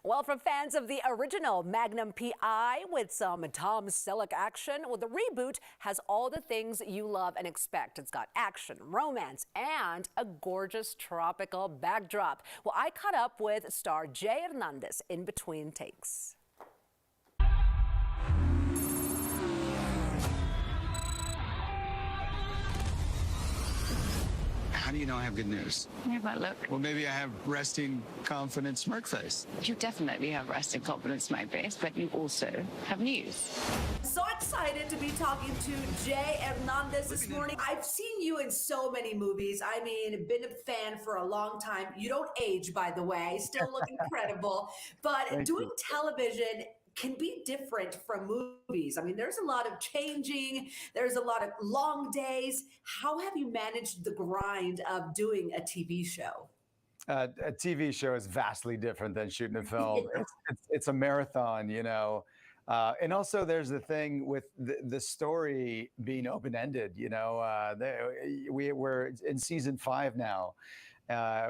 Well, for fans of the original Magnum PI with some Tom Selleck action, well, the reboot has all the things you love and expect. It's got action, romance, and a gorgeous tropical backdrop. Well, I caught up with star Jay Hernandez in between takes. How do you know I have good news? Yeah, but look. Well, maybe I have resting, confident smirk face. You definitely have resting confidence, smirk face, but you also have news. So excited to be talking to Jay Hernandez this morning. I've seen you in so many movies. I mean, been a fan for a long time. You don't age, by the way. Still look incredible. But doing television can be different from movies. I mean, there's a lot of changing. There's a lot of long days. How have you managed the grind of doing a TV show? A TV show is vastly different than shooting a film. It's a marathon, you know. And also there's the thing with the story being open-ended, you know. We're in season 5 now.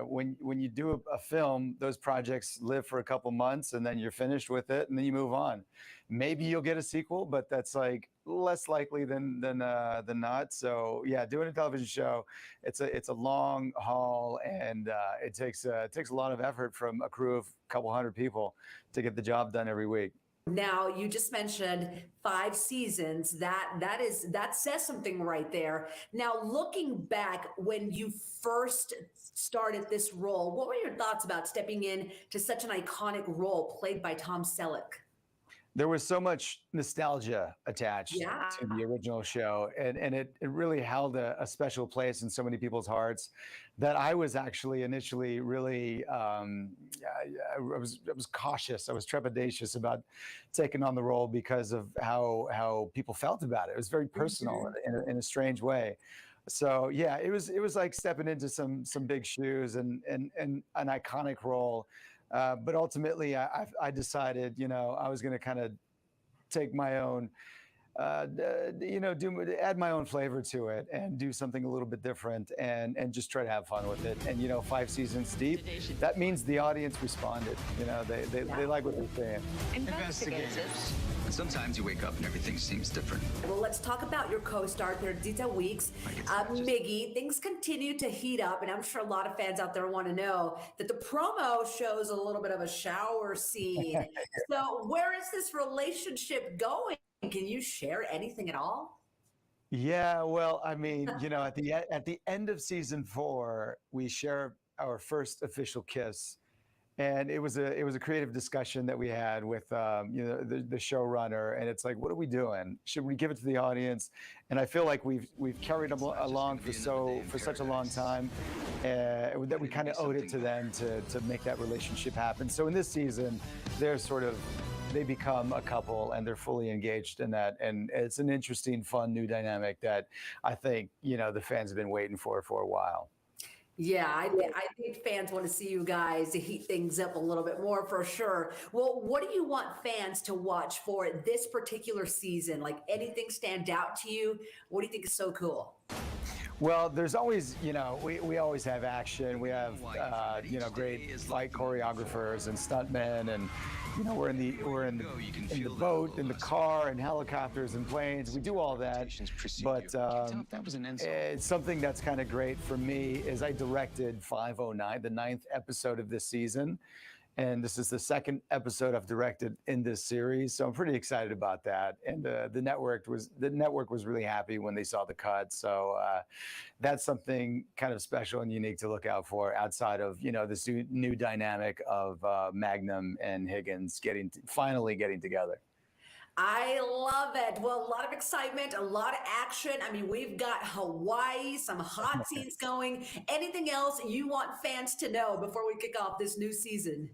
When you do a film, those projects live for a couple months and then you're finished with it and then you move on. Maybe you'll get a sequel, but that's like less likely than not. So yeah, doing a television show, it's a long haul, and it takes a lot of effort from a crew of a couple hundred people to get the job done every week. Now, you just mentioned 5 seasons. That says something right there. Now, looking back, when you first started this role, what were your thoughts about stepping in to such an iconic role played by Tom Selleck? There was so much nostalgia attached to the original show, and it really held a special place in so many people's hearts that I was actually initially really, I was cautious. I was trepidatious about taking on the role because of how people felt about it. It was very personal in a strange way. So yeah, it was like stepping into some big shoes and an iconic role. But ultimately, I decided, you know, I was going to kind of take my own, add my own flavor to it and do something a little bit different and just try to have fun with it. And, you know, 5 seasons deep, that means the audience responded. You know, they like what they're saying. Investigators. Sometimes you wake up and everything seems different. Well, let's talk about your co-star, Perdita Weeks. Miggy, things continue to heat up, and I'm sure a lot of fans out there want to know that the promo shows a little bit of a shower scene. So where is this relationship going? Can you share anything at all? Yeah, well, I mean, you know, at the end of season 4, we share our first official kiss. And it was a creative discussion that we had with you know, the showrunner, and it's like, what are we doing? Should we give it to the audience? And I feel like we've carried them along for such a long time that we kind of owed it to them to make that relationship happen. So in this season, they become a couple and they're fully engaged in that, and it's an interesting, fun new dynamic that I think, you know, the fans have been waiting for a while. Yeah, I think fans want to see you guys heat things up a little bit more for sure. Well, what do you want fans to watch for this particular season? Like, anything stand out to you? What do you think is so cool? Well, there's always, you know, we always have action. We have, you know, great fight choreographers and stuntmen, and you know, we're in the boat, in the car, and helicopters and planes. We do all that. But it's something that's kind of great for me is I directed 509, the 9th episode of this season. And this is the 2nd episode I've directed in this series, so I'm pretty excited about that. And the network was really happy when they saw the cut. So that's something kind of special and unique to look out for outside of, you know, this new dynamic of Magnum and Higgins finally getting together. I love it. Well, a lot of excitement, a lot of action. I mean, we've got Hawaii, some hot scenes going. Anything else you want fans to know before we kick off this new season?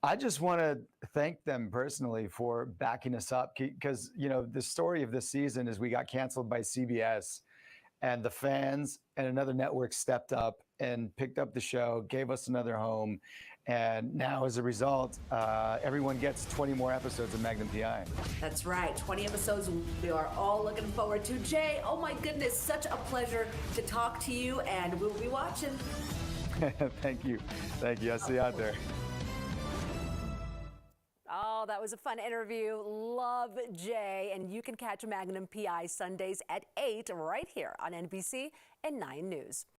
I just want to thank them personally for backing us up, because, you know, the story of this season is we got canceled by CBS, and the fans and another network stepped up and picked up the show, gave us another home. And now, as a result, everyone gets 20 more episodes of Magnum PI. That's right, 20 episodes we are all looking forward to. Jay, oh my goodness, such a pleasure to talk to you, and we'll be watching. Thank you. I'll see you out there. Well, that was a fun interview. Love Jay. And you can catch Magnum PI Sundays at 8 right here on NBC and 9 News.